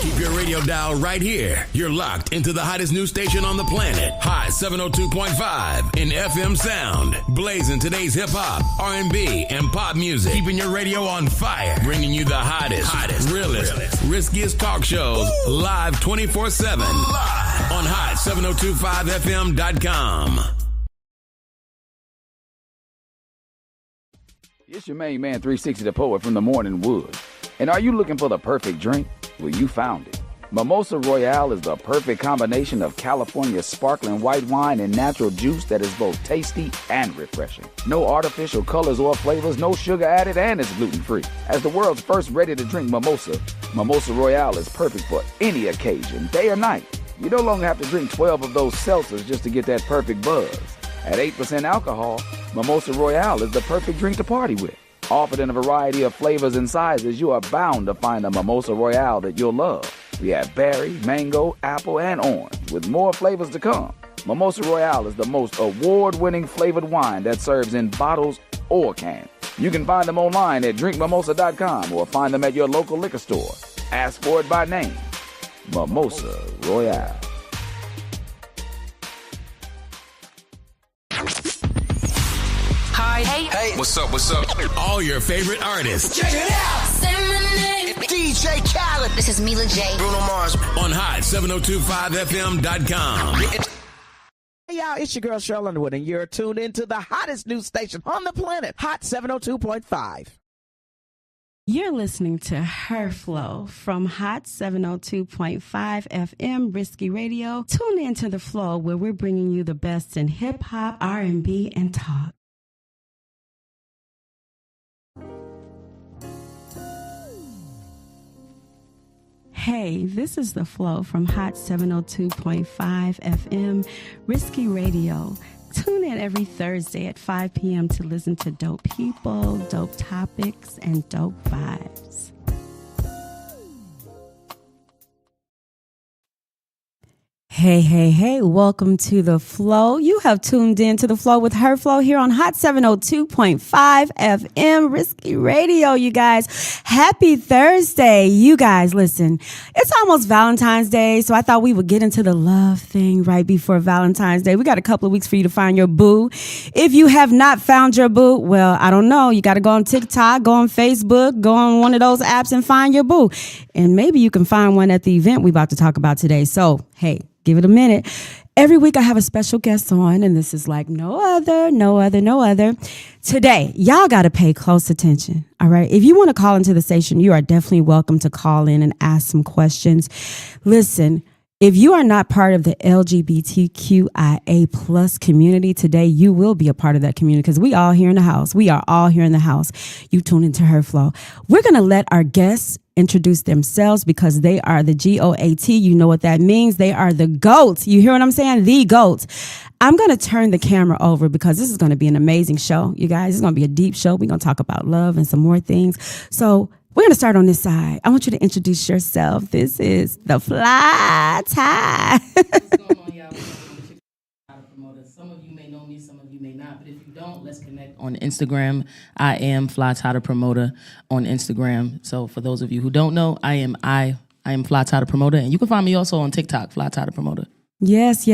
Keep your radio dial right here. You're locked into the hottest news station on the planet. Hot 702.5 in FM sound. Blazing today's hip-hop, R&B, and pop music. Keeping your radio on fire. Bringing you the hottest, realest, riskiest talk shows live 24/7. Live on hot7025fm.com. It's your main man, 360 the Poet from the Morning Wood. And are you looking for the perfect drink? Well, you found it. Mimosa Royale is the perfect combination of California sparkling white wine and natural juice that is both tasty and refreshing. No artificial colors or flavors, no sugar added, and it's gluten-free. As the world's first ready-to-drink mimosa, Mimosa Royale is perfect for any occasion, day or night. You no longer have to drink 12 of those seltzers just to get that perfect buzz. At 8% alcohol, Mimosa Royale is the perfect drink to party with. Offered in a variety of flavors and sizes, you are bound to find a Mimosa Royale that you'll love. We have berry, mango, apple, and orange, with more flavors to come. Mimosa Royale is the most award-winning flavored wine that serves in bottles or cans. You can find them online at drinkmimosa.com or find them at your local liquor store. Ask for it by name. Mimosa Royale. Hey, what's up? All your favorite artists. Check it out. Say my name. DJ Khaled. This is Mila J. Bruno Mars. On hot7025fm.com. Hey y'all, it's your girl Cheryl Underwood, and you're tuned into the hottest news station on the planet, Hot 702.5. You're listening to Her Flow from Hot 702.5 FM Risky Radio. Tune in to The Flow, where we're bringing you the best in hip-hop, R&B, and talk. Hey, this is The Flow from Hot 702.5 FM Risky Radio. Tune in every Thursday at 5 p.m. to listen to dope people, dope topics, and dope vibes. Hey, welcome to The Flow. You have tuned in to The Flow with Her Flow here on Hot 702.5 FM Risky Radio, you guys. Happy Thursday. You guys, listen, it's almost Valentine's Day, so I thought we would get into the love thing right before Valentine's Day. We got a couple of weeks for you to find your boo. If you have not found your boo, well, I don't know. You got to go on TikTok, go on Facebook, go on one of those apps and find your boo. And maybe you can find one at the event we're about to talk about today. So, hey, give it a minute. Every week I have a special guest on, and this is like no other. Today, y'all got to pay close attention, all right? If you want to call into the station, you are definitely welcome to call in and ask some questions. Listen, if you are not part of the LGBTQIA plus community today, you will be a part of that community because we all here in the house. We are all here in the house. You tune into Her Flow. We're going to let our guests introduce themselves because they are the GOAT. You know what that means. They are the GOAT. You hear what I'm saying? The GOAT. I'm going to turn the camera over because this is going to be an amazing show. You guys, it's going to be a deep show. We're going to talk about love and some more things. So we're going to start on this side. I want you to introduce yourself. This is the Fly Tie. What's going on, y'all? Some of you may know me, some of you may not. But if you don't, let's connect on Instagram. I am Fly Tie the Promoter on Instagram. So for those of you who don't know, I am Fly Tie the Promoter. And you can find me also on TikTok, Fly Tie the Promoter. Yes.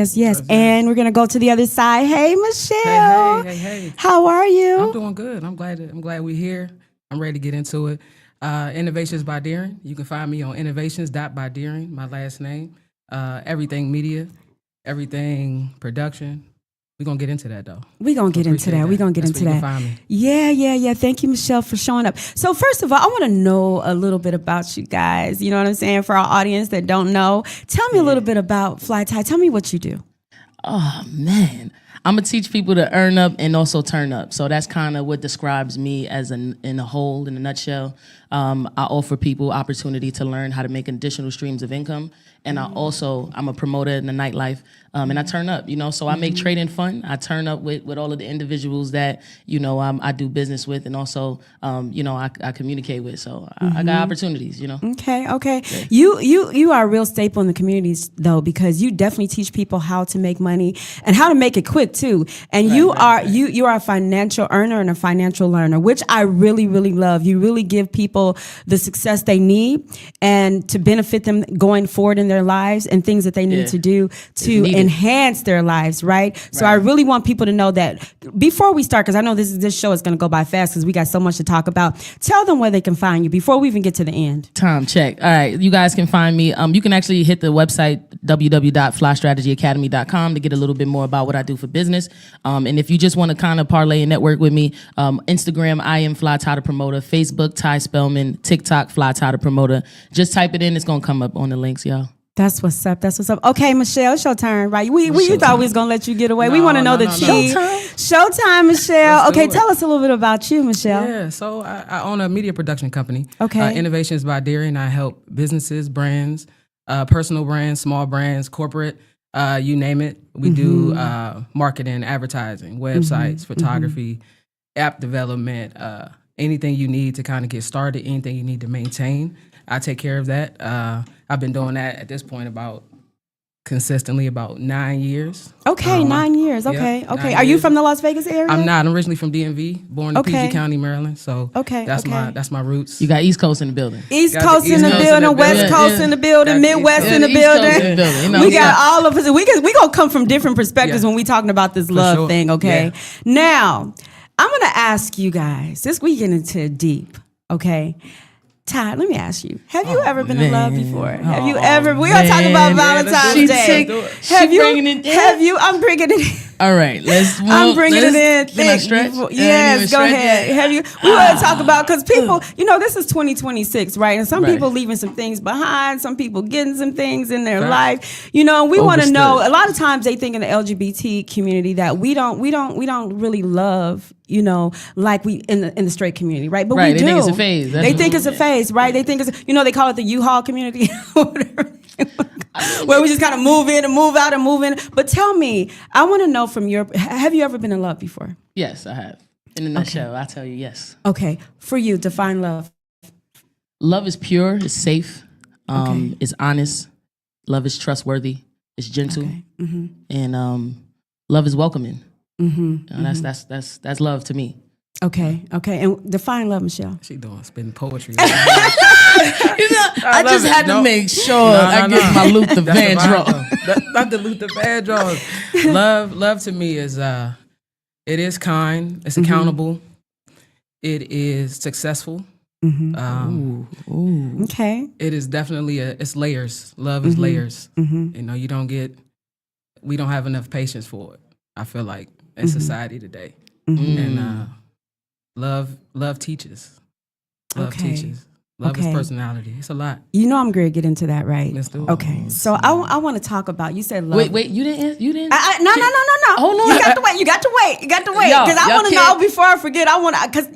And we're going to go to the other side. Hey, Michelle. Hey. How are you? I'm doing good. I'm glad we're here. I'm ready to get into it. Innovations by Deering. You can find me on innovations.by Deering, my last name. Everything media, everything production. We're going to get into that, though. We're going to get into that. We're going to get into that. Find me. Yeah. Thank you, Michelle, for showing up. So first of all, I want to know a little bit about you guys. You know what I'm saying? For our audience that don't know, tell me a little bit about Fly Tie. Tell me what you do. Oh, man. I'm going to teach people to earn up and also turn up. So that's kind of what describes me as in a whole, in a nutshell. I offer people opportunity to learn how to make additional streams of income. And I'm a promoter in the nightlife. And I turn up, so I make trading fun. I turn up with all of the individuals that, I do business with and also, I communicate with. So I got opportunities, Okay. Yeah. You are a real staple in the communities, though, because you definitely teach people how to make money and how to make it quick. it too. And you are a financial earner and a financial learner, which I really, really love. You really give people the success they need and to benefit them going forward in their lives and things that they need to do to enhance their lives, right? So I really want people to know that before we start, because I know this show is going to go by fast because we got so much to talk about. Tell them where they can find you before we even get to the end. Time check. All right, you guys can find me. You can actually hit the website www.flystrategyacademy.com to get a little bit more about what I do for business. And if you just want to kind of parlay and network with me, Instagram, I am Fly Ty the Promoter. Facebook, Ty Spellman. TikTok, Fly Ty the Promoter. Just type it in. It's going to come up on the links, y'all. That's what's up. That's what's up. Okay, Michelle, it's your turn, right? We thought we was gonna let you get away. We want to know the tea. Showtime, Michelle. Okay, tell us a little bit about you, Michelle. Yeah, so I own a media production company. Okay. Innovations by Deering. I help businesses, brands, personal brands, small brands, corporate, you name it. We do marketing, advertising, websites, photography, app development, anything you need to kind of get started, anything you need to maintain. I take care of that. I've been doing that at this point consistently about 9 years. Okay, 9 years. Okay, Yep, okay. 9 Are you years. from the Las Vegas area? I'm not. I'm originally from DMV, born in PG County, Maryland. So that's my roots. You got East Coast in the building. East Coast in the building, West Coast in the building, Midwest in the building. You know, We got all of us. We gonna come from different perspectives when we talking about this love thing. Okay. Yeah. Now, I'm gonna ask you guys. This we get into deep. Okay. Ty, let me ask you: have you ever been in love before? Have you ever? We're gonna talk about Valentine's Day. Have you? I'm bringing it in. All right, let's. I'm bringing it in. Can I stretch? Yes, go ahead. Have you? We want to talk about because people, this is 2026, right? And some people leaving some things behind. Some people getting some things in their life. We want to know. A lot of times they think in the LGBT community that we don't really love. Like we in the straight community, right? But we do. They think it's a phase. They think it's a phase, right? They think it's they call it the U-Haul community, whatever. Where we just kind of move in and move out and move in. But tell me, I want to know from have you ever been in love before? Yes, I have. In a nutshell, I'll tell you yes. Okay, for you, define love. Love is pure, it's safe, it's honest. Love is trustworthy, it's gentle, and love is welcoming. That's love to me. Okay, and define love, Michelle. She doing spitting poetry. I just had to make sure I get my Luther Vandross. Not the Luther Vandross. Love to me is it is kind, it's accountable, it is successful. Okay. It is definitely it's layers. Love is layers. We don't have enough patience for it, I feel like, in society today. And love teaches. Love teaches. Love is personality. It's a lot. I'm going to get into that, right? Let's do it. Okay. So I want to talk about, you said love. Wait, you didn't? No. Hold on. You got to wait. Because I want to know before I forget. I want to, because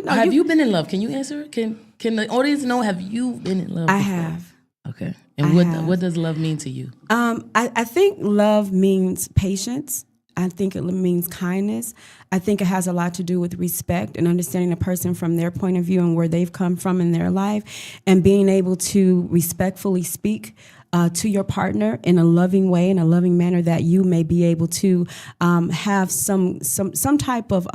Have you been in love? Can you answer? Can the audience know, have you been in love before? I have. Okay. And what does love mean to you? I think love means patience. I think it means kindness. I think it has a lot to do with respect and understanding a person from their point of view and where they've come from in their life, and being able to respectfully speak to your partner in a loving way, in a loving manner, that you may be able to have some type of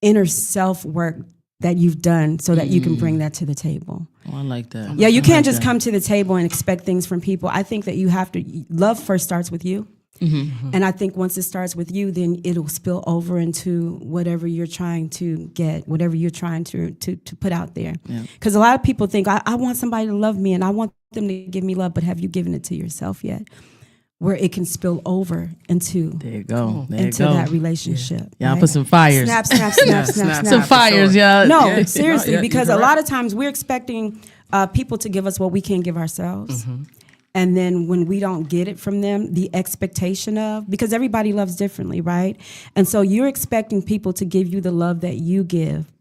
inner self work that you've done so that you can bring that to the table. Oh, I like that. Yeah, you can't just come to the table and expect things from people. I think that you have to, love first starts with you. And I think once it starts with you, then it'll spill over into whatever you're trying to get, whatever you're trying to put out there. Because a lot of people think, I want somebody to love me and I want them to give me love, but have you given it to yourself yet? Where it can spill over into that relationship. Yeah, I'll put some fires. Snap. Some fires, y'all. No, seriously, because a lot of times we're expecting people to give us what we can't give ourselves. And then when we don't get it from them, the expectation of, because everybody loves differently, right? And so you're expecting people to give you the love that you give.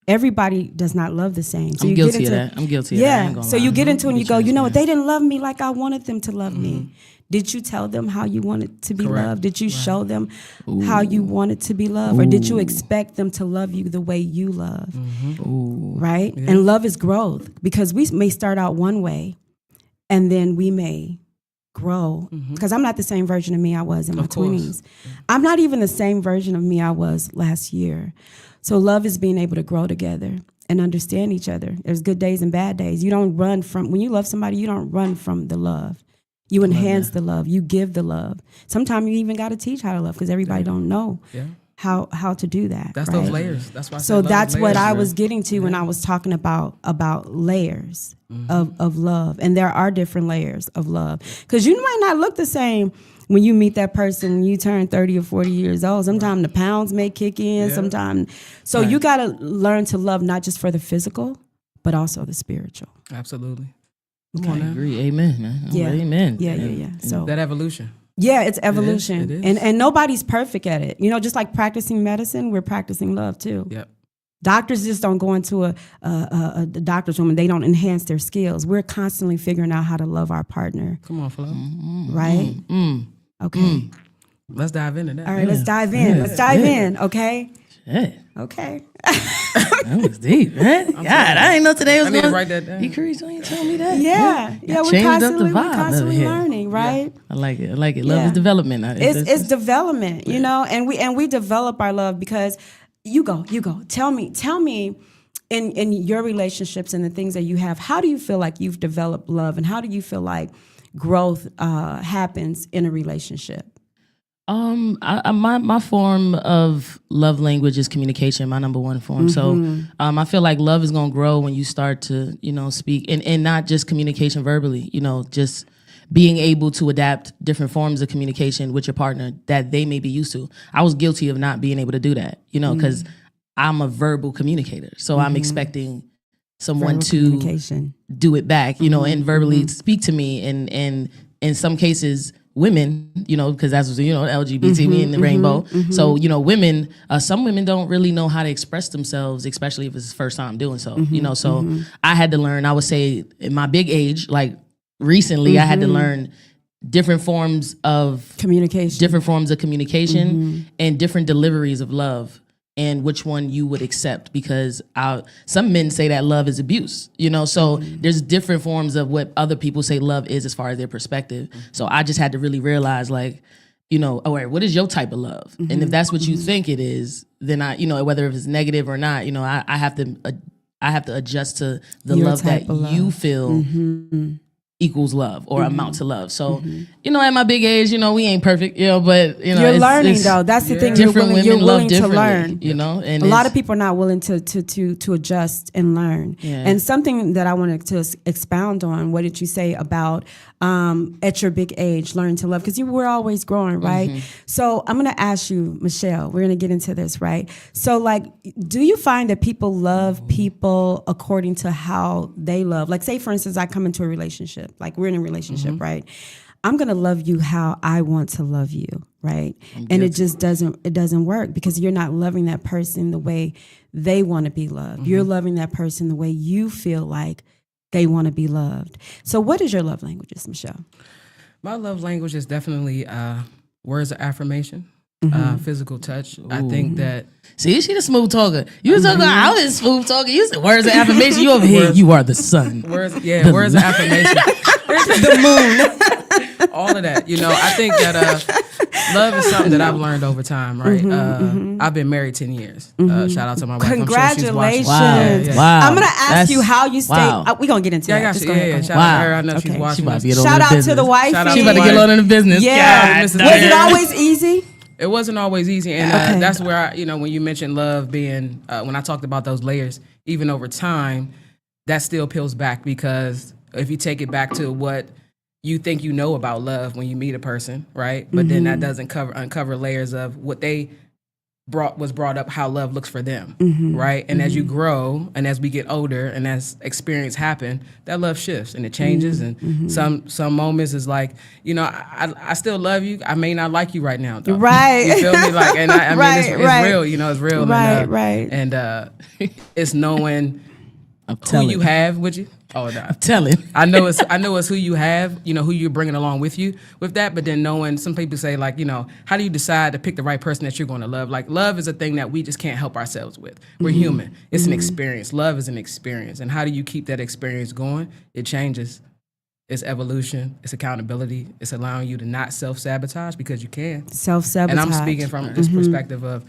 Everybody does not love the same. So I'm guilty of that. I'm guilty of that. I ain't gonna so lie. you get into it and you go, what? They didn't love me like I wanted them to love me. Did you tell them how you wanted to be loved? Did you show them how you wanted to be loved? Or did you expect them to love you the way you love? Right? Yeah. And love is growth, because we may start out one way and then we may grow, because I'm not the same version of me I was in my Of course. 20s. I'm not even the same version of me I was last year. So love is being able to grow together and understand each other. There's good days and bad days. You don't run from, when you love somebody, you don't run from the love. You enhance the love. You give the love. Sometimes you even got to teach how to love, because everybody don't know how to do that. That's right? those layers. That's why I So said love that's is what layers, I man. was getting to when I was talking about layers of love. And there are different layers of love, because you might not look the same when you meet that person when you turn 30 or 40 years old. Sometimes the pounds may kick in. Sometimes, so you got to learn to love not just for the physical, but also the spiritual. Absolutely. I Come on now. agree. Amen, man. Yeah. Amen. Yeah. So That evolution. yeah, it's evolution. It is. And nobody's perfect at it. You know, just like practicing medicine, we're practicing love too. Yep. Doctors just don't go into a doctor's room and they don't enhance their skills. We're constantly figuring out how to love our partner, Come on, Flo. right? Okay. Let's dive into that. All right, let's dive in. Let's dive in, okay? Shit. Okay. That was deep, man. God, I didn't know today was I need to going. write that down. You crazy? Don't you tell me that? Yeah. Yeah, we're Changed up the constantly, vibe we're constantly over here. learning, right? I like it. I like it. Love Yeah. is development. It's development, you know, and we develop our love because you go. Tell me in your relationships and the things that you have, how do you feel like you've developed love, and how do you feel like growth happens in a relationship? My form of love language is communication, my number one form. So I feel like love is gonna grow when you start to, speak and not just communication verbally, just being able to adapt different forms of communication with your partner that they may be used to. I was guilty of not being able to do that, because I'm a verbal communicator. So I'm expecting someone Verbal to communication. do it back, and verbally speak to me. And in some cases, women, because that's LGBT, me and the rainbow. So, women, some women don't really know how to express themselves, especially if it's the first time doing so. So I had to learn. I would say in my big age, like recently, I had to learn different forms of communication, and different deliveries of love, and which one you would accept, because some men say that love is abuse, so there's different forms of what other people say love is as far as their perspective. So I just had to really realize, like, all right, what is your type of love? And if that's what you think it is, then whether if it's negative or not, I have to adjust to the Your love that type of love. you feel equals love or amount to love. So, at my big age, we ain't perfect, but You're learning though. That's the thing. Different You're women love willing to differently, learn. and A lot of people are not willing to adjust and learn. Yeah. And something that I wanted to expound on, what did you say about at your big age, learn to love? Because you were always growing, right? So I'm going to ask you, Michelle, we're going to get into this, right? So like, do you find that people love people according to how they love? Like say, for instance, I come into a relationship, like we're in a relationship, right? I'm going to love you how I want to love you, right? And it just doesn't work, because you're not loving that person the way they want to be loved. You're loving that person the way you feel like they want to be loved. So what is your love languages, Michelle? My love language is definitely words of affirmation, physical touch. I think that See, she the smooth talker. You was talking about, I was smooth talker. You said words of affirmation. You over here, you are the sun. words of affirmation, the moon, all of that. I think that love is something that I've learned over time, right? I've been married 10 years. Shout out to my wife. Congratulations. I'm sure she's watching. Wow. I'm going to ask you how you stay. wow. We're going to get into Yeah, I that. got Just you. go ahead, go ahead. Shout out to her. I know Okay. she's watching. She about to us. get on Shout the out to business. the wife. Shout out She to about to the get wife. on in the business. Yeah. God Mrs. Was damn. it always easy? It wasn't always easy, and Okay. that's where when you mentioned love being, when I talked about those layers, even over time, that still peels back, because if you take it back to what you think you know about love when you meet a person, right? But then that doesn't uncover layers of what they was brought up, how love looks for them, right? And as you grow and as we get older and as experience happen, that love shifts and it changes. And some moments is like, I still love you. I may not like you right now, though. Right. You feel me? Like, and I mean, Right, it's right. real. It's real. Right. And it's knowing I'm who telling you have with you. Oh, no. Tell him. I know it's who you have, who you're bringing along with you with that. But then knowing, some people say, like, how do you decide to pick the right person that you're going to love? Like, love is a thing that we just can't help ourselves with. We're human. It's an experience. Love is an experience. And how do you keep that experience going? It changes it's evolution, it's accountability, it's allowing you to not self-sabotage because you can. Self-sabotage. And I'm speaking from this perspective of,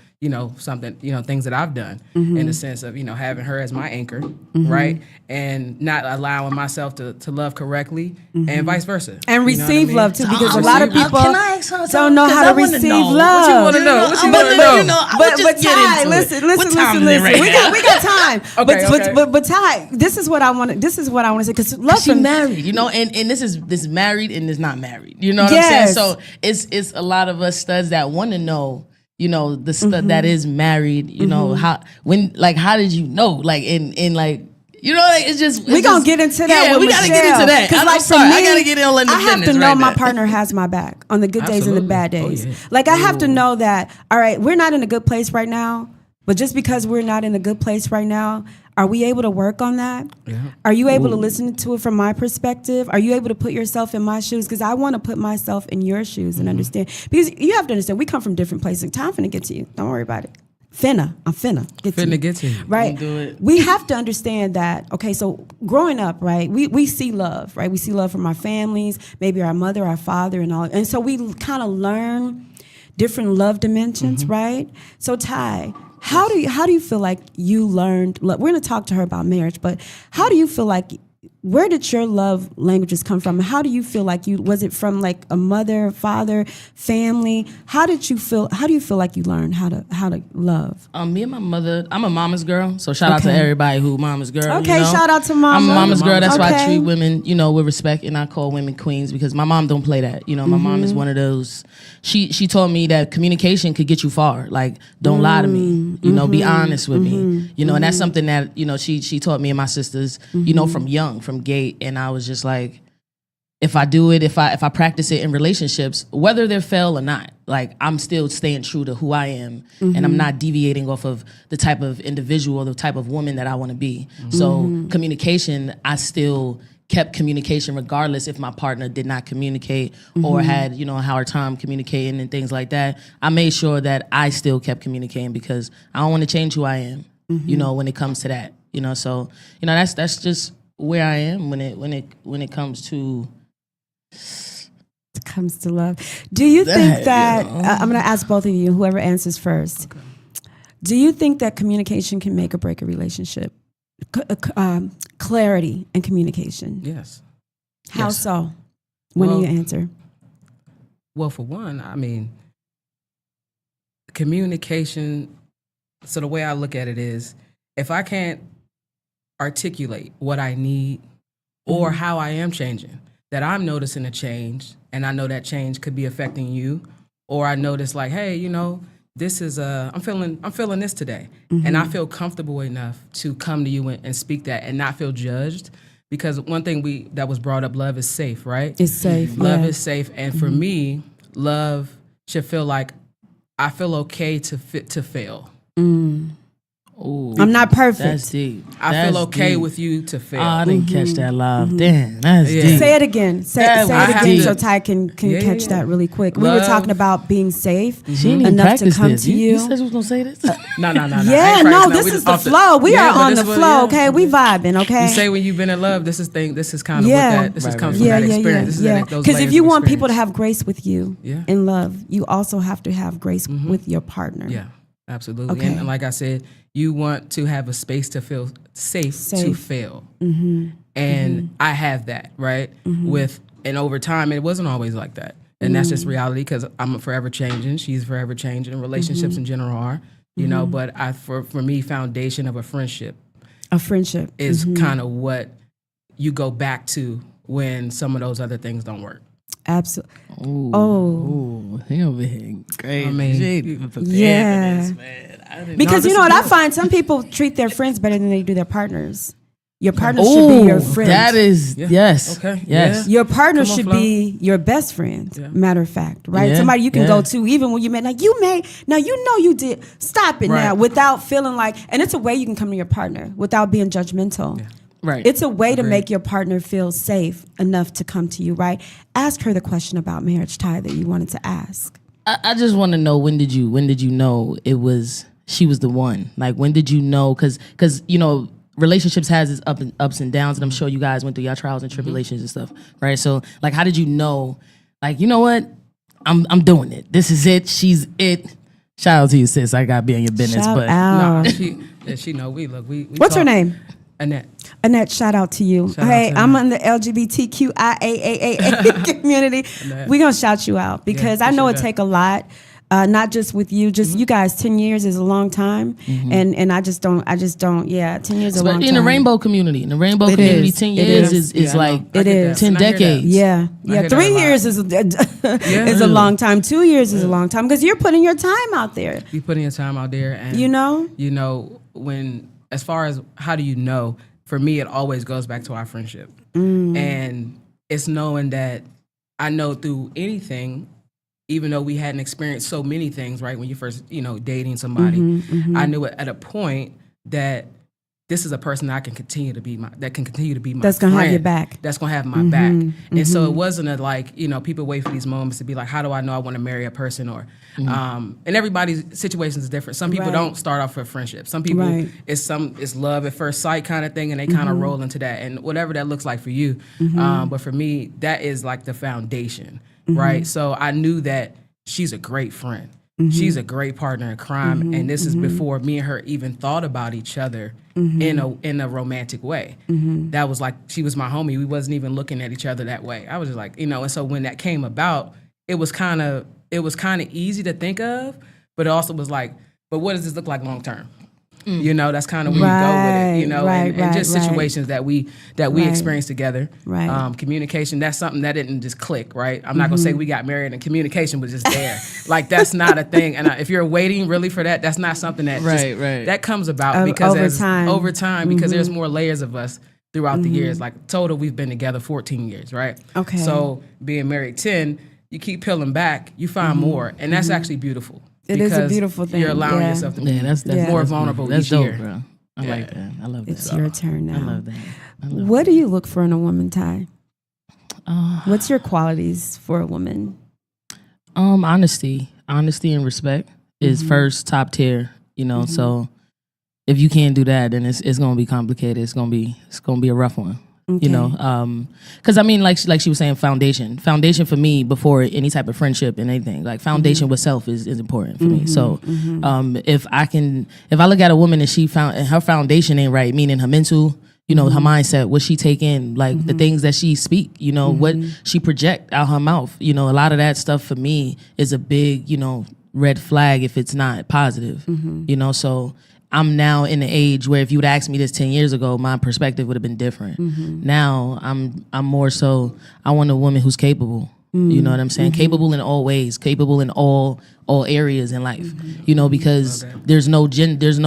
something, things that I've done in the sense of, having her as my anchor, right? And not allowing myself to love correctly and vice versa. And receive love too, because a lot of people Can I ask her don't know how to receive love. What you want to know? What you want to know? But Ty, listen. We got time. Okay. But Ty, this is what I want to say, because love She from married, and this is married and is not married. You know what I'm saying? So it's a lot of us studs that want to know, the stud that is married. How did you know? Like in like. It's just we gonna get into that. Yeah, with we gotta Michelle. get into that. I'm sorry, I gotta get in on the I have to business know right my now. partner has my back on the good days and the bad days. yeah. Like I have to know that. All right, we're not in a good place right now, but just because we're not in a good place right now, are we able to work on that? Yeah. Are you able to listen to it from my perspective? Are you able to put yourself in my shoes? Because I want to put myself in your shoes and understand. Because you have to understand, we come from different places. Time finna get to you. Don't worry about it. I'm finna get to you. Get to you. Right. Don't do it. We have to understand that, okay, so growing up, right, we see love, right? We see love from our families, maybe our mother, our father, and all. And so we kind of learn different love dimensions, right? So Ty, how do you feel like you learned love? We're gonna talk to her about marriage, but how do you feel like, where did your love languages come from? How do you feel like was it from like a mother, father, family? How do you feel like you learned how to love? Me and my mother, I'm a mama's girl, so shout out to everybody who mama's girl. Okay, shout out to mama. I'm a mama's girl. That's why I Okay. treat women, with respect, and I call women queens because my mom don't play that. My mom is one of those. She told me that communication could get you far. Like, don't lie to me. Be honest with me. And that's something that she taught me and my sisters. From young, from gate, and I was just like, if I do it, if I practice it in relationships, whether they're fail or not, like I'm still staying true to who I am, and I'm not deviating off of the type of individual or the type of woman that I want to be. So communication, I still kept communication regardless if my partner did not communicate or had a hard time communicating and things like that. I made sure that I still kept communicating because I don't want to change who I am. When it comes to that. So that's just where I am when it comes to. It comes to love. Do you think that I'm going to ask both of you, whoever answers first. Okay. Do you think that communication can make or break a relationship? Clarity and communication. Yes. How Yes. so? When do you answer? Well, for one, I mean, communication. So the way I look at it is, if I can't articulate what I need or how I am changing, that I'm noticing a change, and I know that change could be affecting you, or I notice like, hey, this is I'm feeling this today, and I feel comfortable enough to come to you and speak that and not feel judged, because one thing that was brought up, love is safe, right? It's safe. Love yeah. is safe, and for me, love should feel like I feel okay to fail. Ooh, I'm not perfect. That's deep. I feel okay deep. with you to fail. Oh, I didn't catch that live. Damn, that's Yeah. deep. Say it again. Say Yeah, it I have again to- so Ty can Yeah, catch yeah. that really quick. We were Love. talking about being safe She didn't even enough to practice come this. to You you. said you was gonna say this. No. Yeah, no, this is the flow. We are on the flow, okay? We vibing, okay? You say when you've been in love, this is kind of Yeah. what that. This is Right, comes right. from yeah, that yeah, experience. yeah, This is yeah. those Because if layers you of want people to experience. have grace with you Yeah. in love, you also have to have grace with your partner. Yeah, absolutely. Okay. And like I said, you want to have a space to feel safe. to fail. And I have that, right? And over time, it wasn't always like that. And that's just reality, because I'm forever changing. She's forever changing. And relationships in general are, but for me, foundation of a friendship A friendship. is kind of what you go back to when some of those other things don't work. Absolutely. Ooh, Oh. ooh, he over here crazy. I mean, She ain't even prepared Yeah. for this, man. I didn't Because No, you know this what? is I find some people treat their friends better than they do their partners. Your partner should be your friend. That is yes. Okay. Yes. Your partner Come on, should Flo. be your best friend. Yeah. Matter of fact, right? Yeah, Somebody you can yeah. go to even when you may like you may now you know you did. Stop it now Right. without feeling like, and it's a way you can come to your partner without being judgmental. Right. It's a way to Agreed. make your partner feel safe enough to come to you, right? Ask her the question about marriage, Ty, that you wanted to ask. I just want to know, when did you know she was the one? Like, when did you know? Because relationships has its ups and downs, and I'm sure you guys went through your trials and tribulations and stuff, right? So like, how did you know, like, you know what, I'm doing it. This is it. She's it. Shout out to you, sis. I gotta be in your business, Shout but out. She know we What's her talk. name? Annette. Annette, shout out to you. Shout out Hey, to I'm Annette. in the LGBTQIAAA community. We're going to shout you out because I know it appreciate take a lot. Not just with you, just you guys. 10 years is a long time, and I just don't. 10 years is a long time. in the rainbow community, 10 It years is. is Yeah, I like know. I It get is. that. 10 And I hear that. decades. Yeah, I hear that 3 a lot. years is is a long time. 2 years is a long time because you're putting your time out there. You putting your time out there, and You know? when as far as how do you know? For me, it always goes back to our friendship, Mm. and it's knowing that I know through anything, even though we hadn't experienced so many things, right? When you first, dating somebody, Mm-hmm, I knew at a point that this is a person that can continue to be my That's gonna have friend, your back. That's gonna have my back. And so it wasn't people wait for these moments to be like, how do I know I want to marry a person? Or and everybody's situation is different. Some people Right. don't start off with friendship. Some people Right. it's love at first sight kind of thing, and they kind of roll into that. And whatever that looks like for you, but for me, that is like the foundation, right? So I knew that she's a great friend. She's a great partner in crime, and this is before me and her even thought about each other in a romantic way. That was like she was my homie. We wasn't even looking at each other that way. I was just like, and so when that came about, it was kind of easy to think of, but it also was like, but what does this look like long term? That's kind of where you go with it, Right, and just right. situations that we experienced together. Right. Communication, that's something that didn't just click, right? I'm not gonna say we got married and communication was just there. Like that's not a thing. And if you're waiting really for that, that's not something that Right. that comes about Over time. because there's more layers of us throughout the years. Like total, we've been together 14 years, right? Okay. So being married 10, you keep peeling back, you find more, and that's actually beautiful. It is a because beautiful thing, You're allowing yeah. yourself to be that's more that's vulnerable That's each dope, year. bro. I like that. I love that. It's your turn now. I love that. What do you look for in a woman, Ty? What's your qualities for a woman? Honesty and respect is first, top tier. So if you can't do that, then it's gonna be complicated. It's gonna be a rough one. Okay. Because I mean, like she was saying, foundation for me before any type of friendship and anything, like foundation with self is important for me. So, if I look at a woman and her foundation ain't right, meaning her mental, her mindset, what she take in, like the things that she speak, what she project out her mouth, a lot of that stuff for me is a big, red flag if it's not positive, so I'm now in the age where if you would ask me this 10 years ago, my perspective would have been different. Now I'm more so, I want a woman who's capable. You know what I'm saying? Capable in all ways, capable in all areas in life. Because there's no there's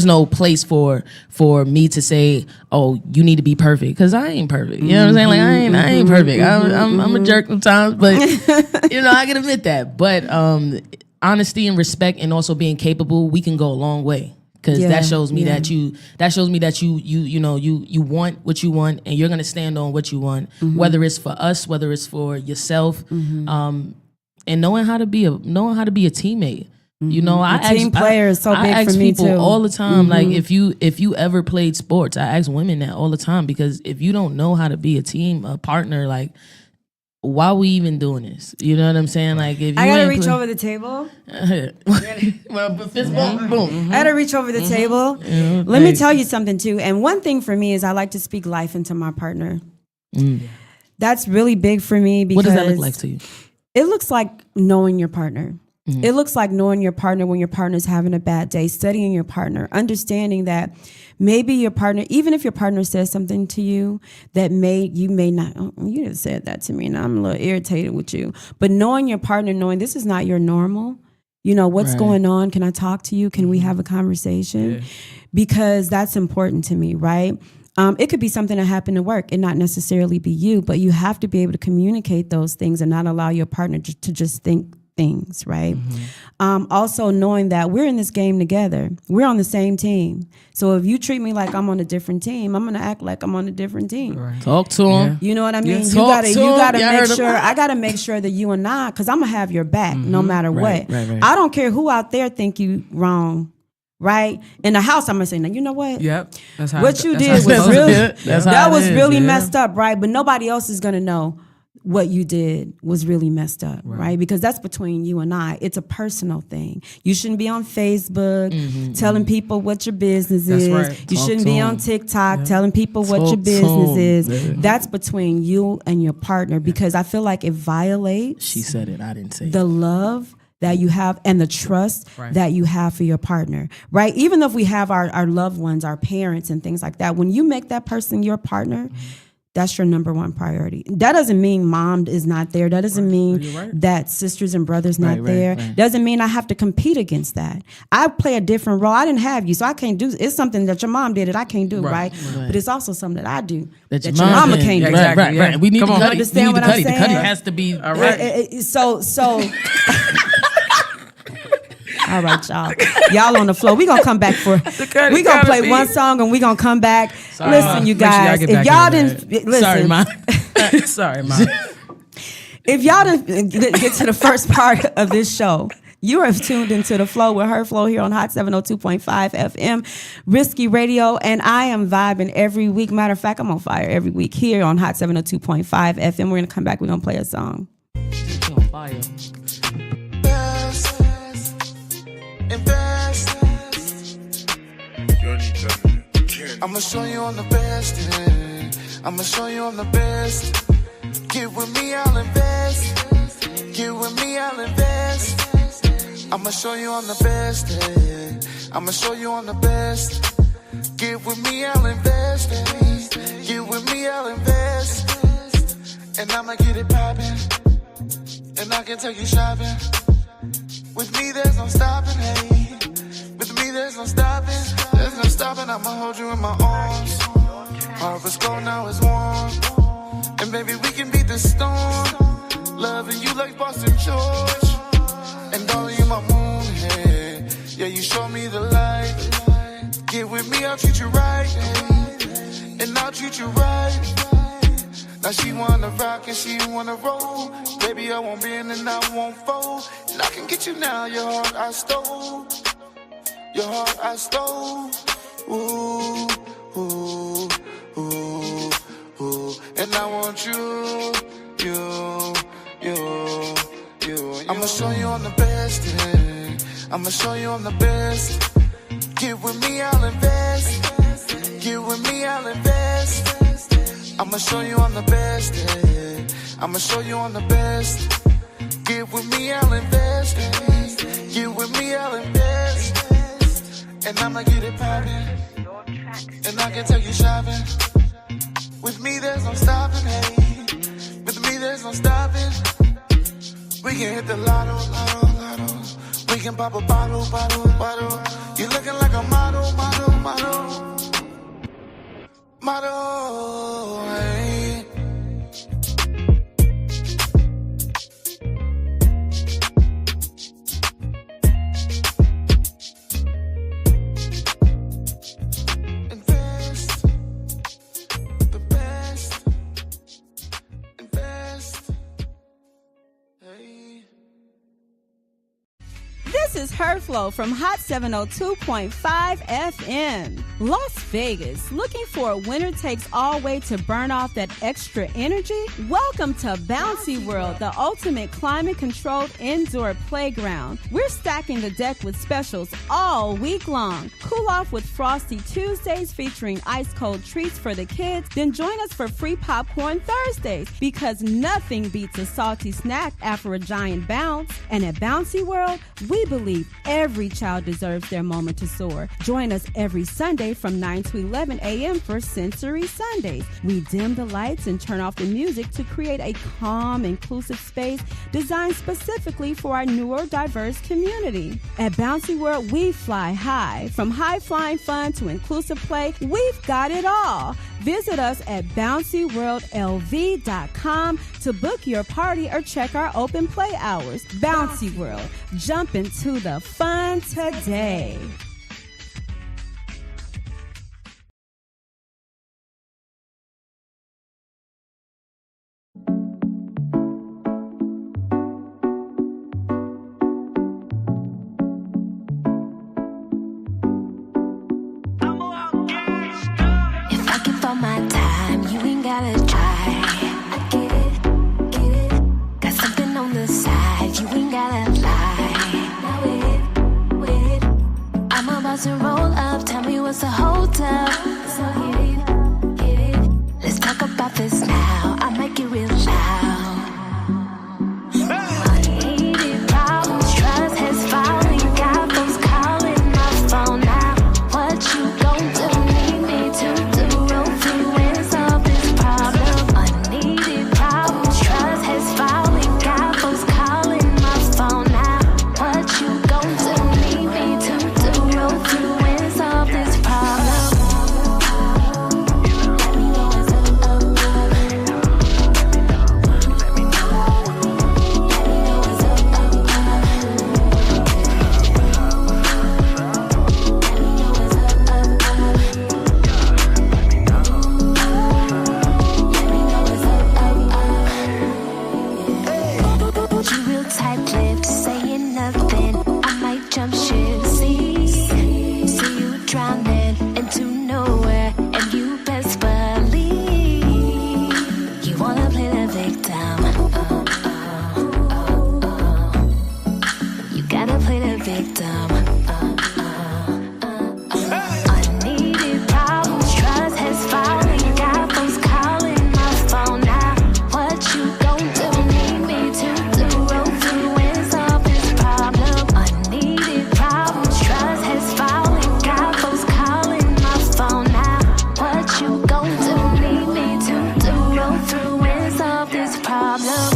no place for me to say, oh, you need to be perfect, because I ain't perfect. You know what I'm saying? Like I ain't perfect. I'm a jerk sometimes, but I can admit that. But honesty and respect, and also being capable, we can go a long way. Because that shows me that you want what you want, and you're gonna stand on what you want, whether it's for us, whether it's for yourself, and knowing how to be a teammate. I team player is so big ask for me people too. all the time, like if you ever played sports, I ask women that all the time, because if you don't know how to be a partner, like, why are we even doing this? You know what I'm saying? Like, if you I gotta ain't reach over the table. fist bump, boom. I gotta reach over the table. Let me tell you something too. And one thing for me is I like to speak life into my partner. That's really big for me because What does that look like to you? it looks like knowing your partner. It looks like knowing your partner when your partner's having a bad day, studying your partner, understanding that maybe your partner, even if your partner says something to you that you may not, oh, you just said that to me and I'm a little irritated with you. But knowing your partner, knowing this is not your normal, what's going on? Can I talk to you? Can we have a conversation? Yeah. Because that's important to me, right? It could be something that happened at work and not necessarily be you, but you have to be able to communicate those things and not allow your partner to just think things, right? Also knowing that we're in this game together. We're on the same team. So if you treat me like I'm on a different team, I'm going to act like I'm on a different team. Right. Talk to him. You know what I mean? Yeah. You gotta Y'all make heard him. sure. I gotta make sure that you and I, because I'm gonna have your back no matter what. Right. I don't care who out there think you wrong. right? In the house, I'm gonna say, now you know what? Yep. That's how What you that's did how it's was supposed to really be. That's how that it was is, really yeah. messed up, right? But nobody else is gonna know what you did was really messed up, right? Because that's between you and I. It's a personal thing. You shouldn't be on Facebook telling people what your business That's is. right. You Talk shouldn't to be 'em. on TikTok telling people what your Talk to business 'em, is. baby. That's between you and your partner because I feel like it violates She said it. I didn't say the it. love that you have and the trust that you have for your partner, right? Even if we have our loved ones, our parents and things like that, when you make that person your partner, that's your number one priority. That doesn't mean mom is not there. That doesn't mean that sisters and brothers not there. Doesn't mean I have to compete against that. I play a different role. I didn't have you, so I can't do. It's something that your mom did that I can't do, right? But it's also something that I do that your mama can't do. Exactly. Right. We need Come the on. cutty. Understand We need what the I'm cutty. The cutty saying? has to be All right. So. All right, y'all on the floor. We gonna come back for. We gonna play one song and we gonna come back. Listen, you Make sure y'all guys, get if back y'all in didn't listen, Sorry, Ma. Sorry, Ma. if y'all didn't get to the first part of this show, you are tuned into the flow with Her Flow here on Hot 702.5 FM, Risky Radio, and I am vibing every week. Matter of fact, I'm on fire every week here on Hot 702.5 FM. We're gonna come back. We're gonna play a song. She on fire. I'ma show you I'm the best. Yeah. I'ma show you I'm the best. Get with me, I'll invest. Get with me, I'll invest. I'ma show you I'm the best. Yeah. I'ma show you I'm the best. Get with me, I'll invest. Get with me, I'll invest. And I'ma get it poppin'. And I can take you shopping. With me, there's no stopping. Hey. With me, there's no stopping. There's no stopping. I'ma hold you in my arms. Harvest cold, now it's warm. And baby, we can beat the storm. Loving you like Boston George. And darling, you my moon, hey. Yeah, you show me the light. Get with me, I'll treat you right. Hey. And I'll treat you right. Now she wanna rock and she wanna roll. Baby, I won't bend and I won't fold. And I can get you now, your heart I stole. Your heart I stole. Ooh, ooh, ooh, ooh. And I want you. I'ma show you I'm the best, yeah. I'ma show you I'm the best. Get with me, I'll invest. Get with me, I'll invest. I'ma show you I'm the best, yeah. I'ma show you I'm the best. Get with me, I'll invest. Get with me, I'll invest. And I'ma get it poppin'. And I can take you shopping. With me, there's no stopping, hey. With me, there's no stopping. We can hit the lotto, lotto, lotto. We can pop a bottle, bottle, bottle. You're looking like a model, model, model. Model, hey. Invest. The best. Invest. Hey. This is Her Flow from Hot 702.5 FM. Las Vegas, looking for a winner takes all way to burn off that extra energy? Welcome to Bouncy World, the ultimate climate-controlled indoor playground. We're stacking the deck with specials all week long. Cool off with Frosty Tuesdays featuring ice-cold treats for the kids, then join us for free popcorn Thursdays because nothing beats a salty snack after a giant bounce. And at Bouncy World, we believe every child deserves their moment to soar. Join us every Sunday from 9 to 11 a.m. for Sensory Sundays. We dim the lights and turn off the music to create a calm, inclusive space designed specifically for our neurodiverse community. At Bouncy World, we fly high. From high-flying fun to inclusive play, we've got it all. Visit us at bouncyworldlv.com to book your party or check our open play hours. Bouncy World, jump into the fun today. about to roll up. Tell me what's the hold up. So get it. Let's talk about this now. I might get real loud. Unneeded problems, trust has fallen. Got folks calling my phone now. What you gon' do? Need me to do? Roll through and solve this problem. Unneeded problems, trust has fallen. Got folks calling my phone now. What you gon' do? Need me to do? Roll through and solve this problem. Let me know what's up. You real tight-lipped, saying nothing. I might jump ship. See you drowning into nowhere, and you best believe you wanna play the victim. You gotta play the victim. Unneeded problems, trust has fallen. Got folks calling my phone now. What you gon' do? Need me to do? Roll through and solve this problem. Unneeded problems, trust has fallen. Got folks calling my phone now. What you gon' do? Need me to do? Roll through and solve this problem.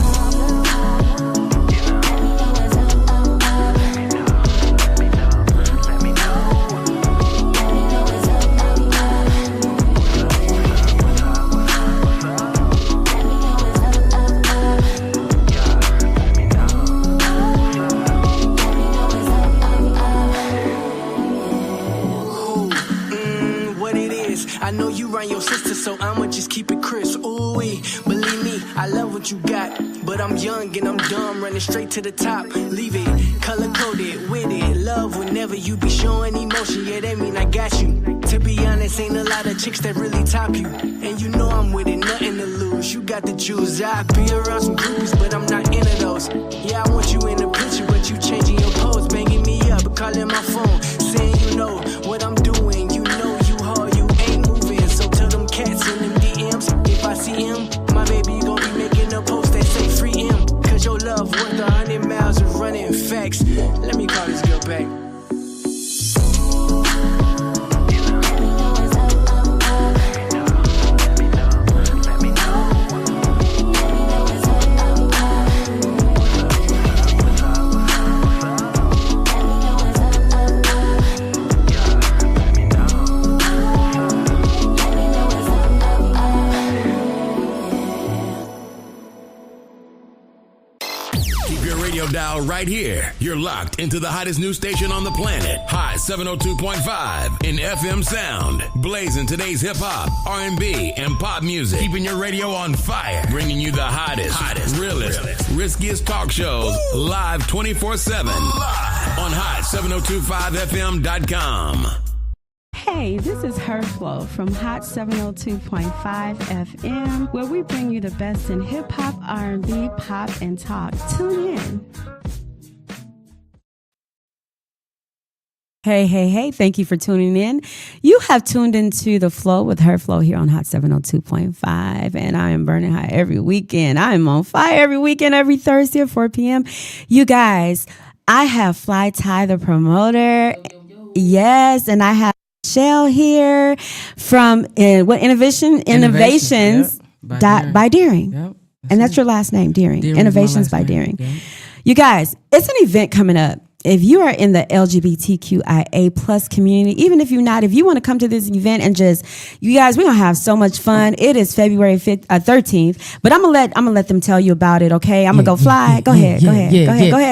What it is, I know you run your sister, so I'ma just keep it crisp. Ooh, believe me, I love what you got, but I'm young and I'm dumb, running straight to the top. Leave it color coded with it. Love whenever you be showing emotion, yeah, that mean I got you. To be honest, ain't a lot of chicks that really top you, and you know I'm with it, nothing to lose. You got the juice. I be around some groupies, but I'm not into those. Yeah, I want you in the picture, but you changing your pose, banging me up, calling my phone, saying you know what I'm doing. You know you hard, you ain't moving. So tell them cats in them DMs, if I see him, my baby gon' be making a post that say free him. Cause your love worth 100 miles of running facts. Let me call this girl back. Keep your radio dial right here. You're locked into the hottest news station on the planet. Hot 702.5 in FM sound. Blazing today's hip hop, R&B, and pop music. Keeping your radio on fire. Bringing you the hottest, realest, riskiest talk shows live 24/7 on hot7025fm.com. Hey, this is Her Flow from Hot 702.5 FM, where we bring you the best in hip hop, R&B, pop, and talk. Tune in. Hey, thank you for tuning in. You have tuned into The Flow with Her Flow here on Hot 702.5, and I am burning hot every weekend. I am on fire every weekend, every Thursday at 4 p.m. You guys, I have Fly Ty, the promoter. Yes, and I have Michelle here from Innovations by Deering. Yep. And that's your last name, Deering. Innovations by Deering. Yep. You guys, it's an event coming up. If you are in the LGBTQIA plus community, even if you're not, if you want to come to this event and just, you guys, we're going to have so much fun. It is February 13th, but I'm going to let them tell you about it. Okay. I'm going to go fly. Go ahead,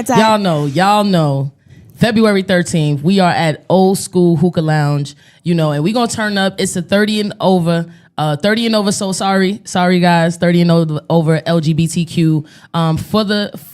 Ty. Y'all know. February 13th, we are at Old School Hookah Lounge, and we're going to turn up. It's a 30 and over, so sorry guys, 30 and over LGBTQ, for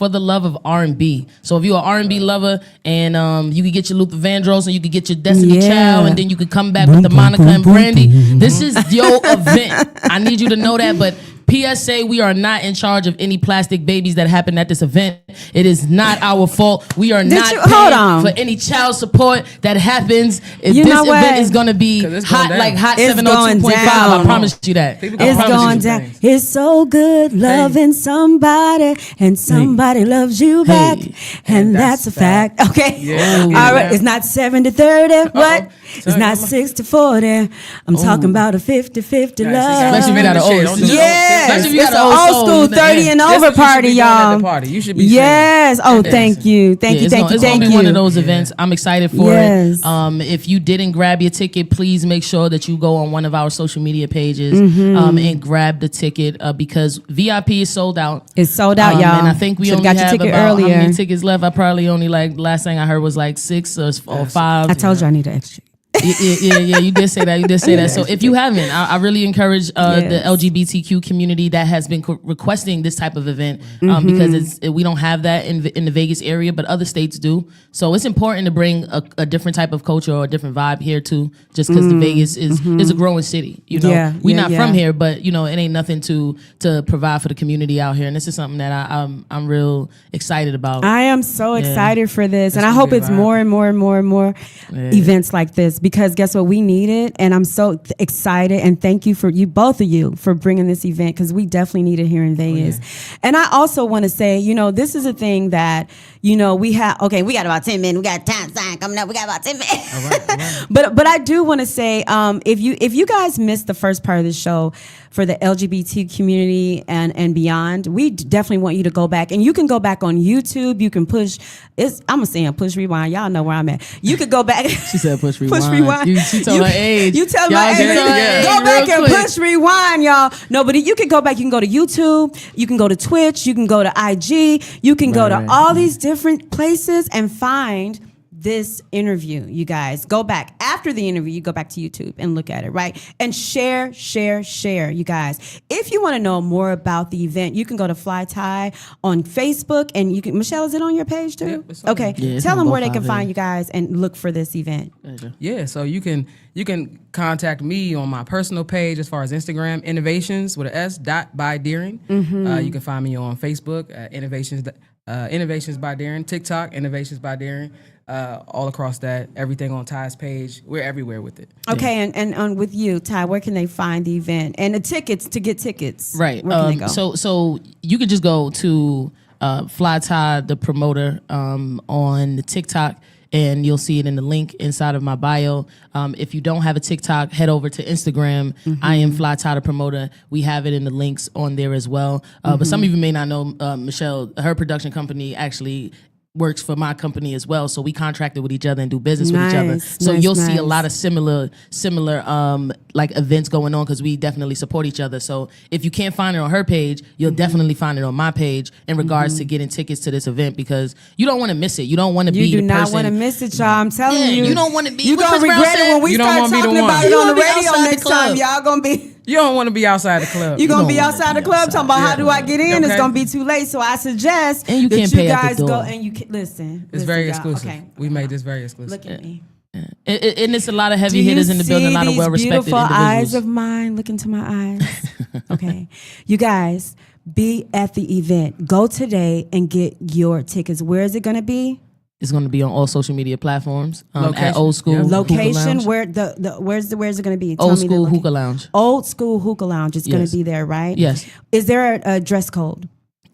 the love of R&B. So if you're an R&B lover and you can get your Luther Vandross and you can get your Destiny Child and then you can come back with the Monica and Brandy. This is your event. I need you to know that, but PSA, we are not in charge of any plastic babies that happen at this event. It is not our fault. We are not paying for any child support that happens. If You this know what? event is going to be 'Cause it's hot, going like down. hot It's 702.5, going I down. promise you that. People I It's promise promise you going you. down. things. It's so good loving somebody and somebody loves you back. And that's a fact. Okay. Yeah. All right. It's not 70-30. What? It's not 60-40. I'm talking about a 50-50 Nice. love. Especially made out of Shit, old don't do school. that. Yes. Especially if you It's got an an old school 30 and That's over what you should party, be doing at y'all. the party. You should be Yes. Oh, thank you. Thank you. It's Thank you. gonna Thank be one of you. those events. I'm excited for Yes. it. If you didn't grab your ticket, please make sure that you go on one of our social media pages Mm-hmm. and grab the ticket because VIP is sold out. It's sold out, y'all. And I think we Should've only got your have ticket about earlier. how many tickets left. I probably only last thing I heard was 6 or 5. I told you I need an extra. Yeah. You did say that. You did say that. So if you haven't, I really encourage the Yes. LGBTQ community that has been requesting this type of event because we don't have that in the Vegas area, but other states do. So it's important to bring a different type of culture or a different vibe here too, just because the Vegas is a growing city. You know, Yeah, we're yeah, not yeah. from here, but it ain't nothing to provide for the community out here, and this is something that I'm real excited about. I am so excited for this, and I gonna hope be a it's vibe. more and more and more and more events like this because guess what? We need it, and I'm so excited. And thank you for you, both of you, for bringing this event because we definitely need it here in Vegas. And I also want to say, this is a thing that we have. Okay, we got about 10 minutes. We got time sign coming up. We got about 10 minutes. All right. But I do want to say, if you guys missed the first part of the show for the LGBT community and beyond, we definitely want you to go back, and you can go back on YouTube. You can push. I'm saying push rewind. Y'all know where I'm at. You could go back. She said push rewind. Push rewind. She told her age. You tell Y'all my age. get her Go age back real and quick. push rewind, y'all. No, but you can go back. You can go to YouTube. You can go to Twitch. You can go to IG. You can go to Right. all these different places and find this interview. You guys go back after the interview. You go back to YouTube and look at it, right? And share. You guys, if you want to know more about the event, you can go to Fly Tie on Facebook, and you can. Michelle, is it on your page too? Yep, it's on Okay, there. Yeah, it's tell on them both where they can sides, find yeah. you guys and look for this event. Yeah, so you can contact me on my personal page as far as Instagram, innovations with a S by Deering. You can find me on Facebook, innovations by Deering, TikTok, innovations by Deering. All across that, everything on Ty's page. We're everywhere with it. Okay, and with you, Ty, where can they find the event and the tickets to get tickets? Right. Where can they go? So you could just go to Fly Tie, the promoter, on the TikTok, and you'll see it in the link inside of my bio. If you don't have a TikTok, head over to Instagram. I am Fly Tie, the promoter. We have it in the links on there as well. But some of you may not know, Michelle, her production company actually works for my company as well, so we contracted with each other and do business with each other. Nice, So nice, you'll see a nice. lot of similar like events going on because we definitely support each other. So if you can't find it on her page, you'll definitely find it on my page in regards to getting tickets to this event because you don't want to miss it. You don't want to be You do the not person. want to miss it, y'all. I'm telling Yeah, you. you don't wanna be- You what gonna Chris Brown regret it said? when we You don't start wanna be the talking one. about it You on the wanna be radio outside the next club. time. Y'all gonna be. You don't want to be outside the club. You're gonna don't be wanna outside be the club talking about how Yeah. do I get in? It's Okay. gonna be too late. So I suggest And you that can't you pay at the guys go door. and you can listen. It's listen, very y'all. exclusive. Okay. We made this very exclusive. Look at me. And it's a lot of Do heavy you hitters in the building, a see lot of these well-respected beautiful individuals. eyes of mine? Look into my eyes. Okay, you guys, be at the event. Go today and get your tickets. Where is it gonna be? It's going to be on all social media platforms at Location. Old School Yeah. Hookah Location? Lounge. Where where's it gonna be? Tell Old me the School location. Hookah Lounge. Old School Hookah Lounge is gonna Yes. be there, right? Yes. Is there a dress code?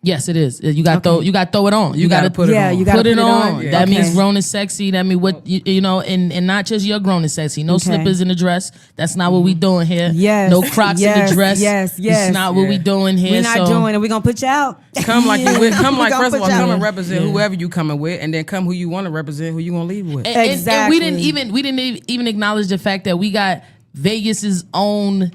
Yes, it is. You got Okay. to throw it on. You got to put it on. You gotta put it on. Yeah. That Okay. means grown and sexy. That means what you know, and not just your grown and sexy. No Okay. slippers in the dress. That's not what we doing here. Yes. No Crocs in Yes. the dress. Yes. It's not what we doing here. We're not doing it. We're gonna put you out. Come like you with. Come We like gonna first of put all, you come out. and represent whoever you coming with, and then come who you want to represent, who you gonna leave with. And Exactly. we didn't even acknowledge the fact that we got Vegas's own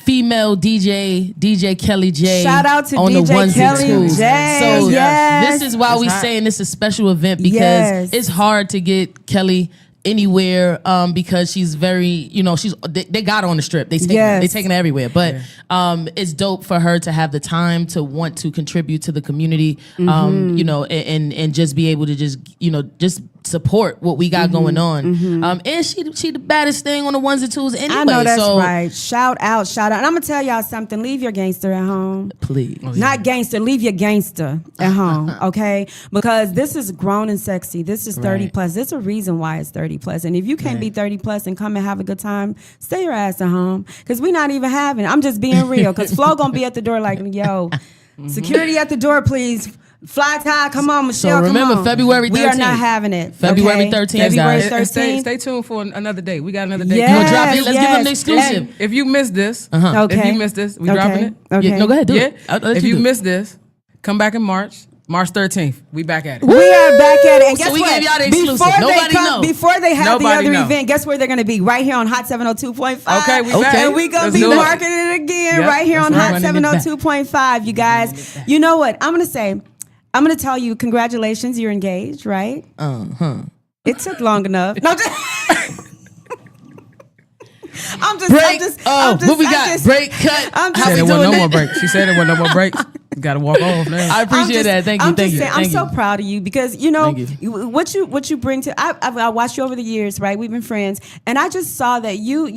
female DJ Kelly J. Shout out to on DJ the ones Kelly and twos. J. So Yes. this is why It's we hot. saying this is a special event because Yes. it's hard to get Kelly anywhere because she's very they got her on the strip. They taking Yes. they taking her everywhere. But it's dope for her to have the time to want to contribute to the community. Mm-hmm. And just be able to just support what we got going on. And she the baddest thing on the ones and twos anyway. I know that's so, right. Shout out. And I'm gonna tell y'all something. Leave your gangster at home. Please. Not gangster. Leave your gangster at home, okay? Because this is grown and sexy. This is 30 plus. There's a reason why it's 30 plus. And if you can't be 30 plus and come and have a good time, stay your ass at home. Because we're not even having it. I'm just being real. Because Flo gonna be at the door like, yo, security at the door, please. Fly tie, come on, Michelle. So remember, come on. February 13th. We are not having it. February 13th, February guys. 13th. Stay tuned for another day. We got another day. Yes, Drop it. Let's give them the exclusive. If you missed this, Okay. if you missed this, we dropping it. Okay. Yeah, no, go ahead, do Yeah. it. I'll let If you you do it. missed this, come back in March 13th. We back at it. We are back at it. And So guess we what? gave y'all the exclusive. Nobody know. Before they have Nobody the other know. event, guess where they're going to be? Right here on Hot 702.5. Okay, we back. And we going Let's to be do it. marketing it again Yep, right here on that's Hot right. 702.5, you guys. You know what? I'm going to say, I'm going to tell you, congratulations, you're engaged, right? It took long enough. No, What we got? Break, cut. I'm She just said there doing wasn't no it. more breaks. She said there wasn't no more breaks. Got to walk off now. I appreciate that. Thank you. I'm Thank just you. saying, I'm Thank so you. proud of you because you know Thank what you bring to. I watched you over the years, right? We've been friends, and I just saw that you and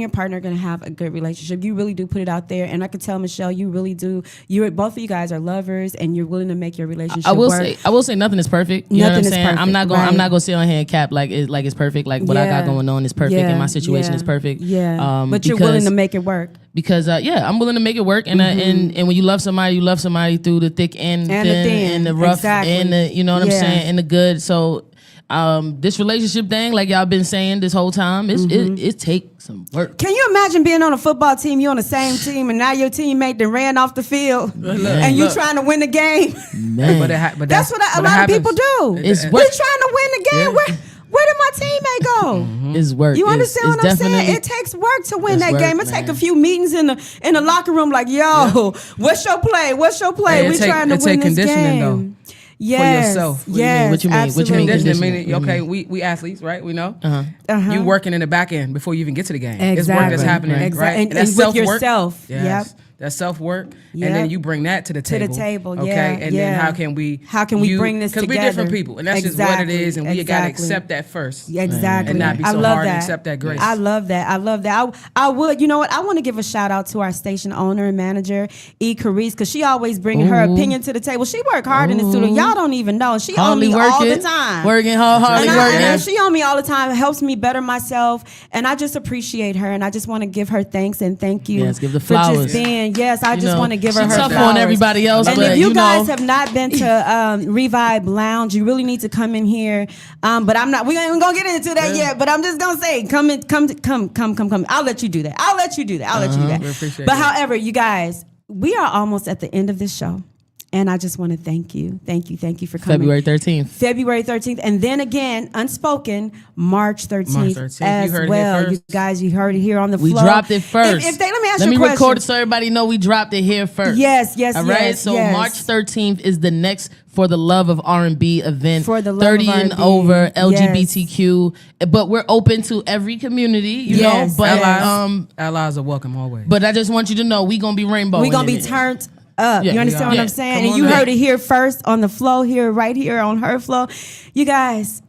your partner are gonna have a good relationship. You really do put it out there, and I could tell Michelle, you really do. Both of you guys are lovers, and you're willing to make your relationship. I will work. say nothing is perfect. You know what I'm Nothing is saying? I'm perfect, not gonna sit on here and cap like it's perfect. Like what I got Yeah. going on is perfect, and my situation is perfect. Yeah, but you're willing to make it work. Because I'm willing to make it work, and when you love somebody through the thick and And the thin, thin. and the rough Exactly. and the, you know what I'm Yeah. saying, and the good. So this relationship thing, like y'all been saying this whole time, it takes some work. Can you imagine being on a football team? You're on the same team, and now your teammate that ran off the field, and you trying to win the game. Man, But That's what a lot of people do. It's We're work. trying to win the game. Yeah. Where did my teammate go? It's work. You It's- understand it's what I'm saying? definitely- It takes work to win It's that work, game. It take man. a few meetings in the locker room, like, yo, what's your play? What's your play? Hey, We trying to it win take this conditioning, game. though, Yes, yourself. What do you mean? What you mean? What you absolutely. mean? Conditioning Conditioning. meaning, okay, we athletes, right? We know. Uh-huh. You working in the back end before you even get to the game. It's work Exactly. that's happening, Exactly. right? And that's with self-work. yourself. Yes. Yep. That's self-work. Yep. And then you bring that to the To the table. table, Okay. yeah, And yeah. then how can we bring this Because we're together? different people. And that's just what it is. And we got to Exactly. accept that first. Exactly. And not be I so love hard that. and accept that grace. I love that. I love that. I would, you know what? I want to give a shout out to our station owner and manager, E. Carice, because she always bringing her opinion to the table. She work hard in the studio. Y'all don't even know. She on Hardly me all the working, time. working hardly And working. she on me all the time. Helps me better myself. And I just appreciate her. And I just want to give her thanks and thank you Yes, give the for flowers. just being, yes, I You just know, want to give she her tough flowers. on everybody else, And but if you guys know. have not been to Revive Lounge, you really need to come in here. But I'm not. We're gonna get into that yet. But I'm just gonna say, come. I'll let you do that. I'll let you do that. We appreciate But that. however, you guys, we are almost at the end of this show. And I just want to thank you for coming. February 13th. February 13th. And then again, Unspoken, March 13th, March 13th. as You heard it here well. first. You guys, you heard it here on the We floor. dropped it first. Let me ask Let you me a question. record it so everybody know we dropped it here first. Yes. All right. So yes. March 13th is the next For the Love of R&B event. For the Love 30 of and R&B. over, Yes. LGBTQ. But we're open to every community, you Yes. know. But Allies, allies are welcome always. but I just want you to know we gonna be rainbow. We're going to be turned up. Yeah, You understand what yeah. I'm saying? Come And on you now. heard it here first on the flow here, right here on her flow. You guys,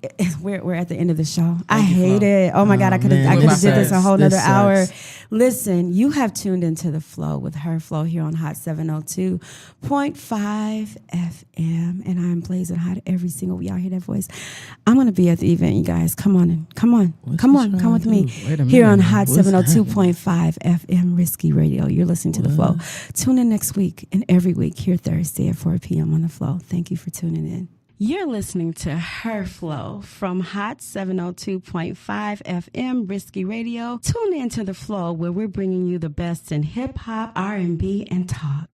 we're at the end of the show. I hate it. Oh my God, I could man. have did this a whole This nother hour. sucks. Listen, you have tuned into the flow with her flow here on Hot 702.5 FM. And I'm blazing hot every single week. Y'all hear that voice? I'm going to be at the event, you guys. Come on. Come with me. Wait a Here on minute. Hot 702.5 FM Risky Radio. You're listening to the flow. Tune in next week and every week here Thursday at 4 p.m. on the flow. Thank you for tuning in. You're listening to Her Flow from Hot 702.5 FM Risky Radio. Tune in to the flow where we're bringing you the best in hip hop, R&B, and talk.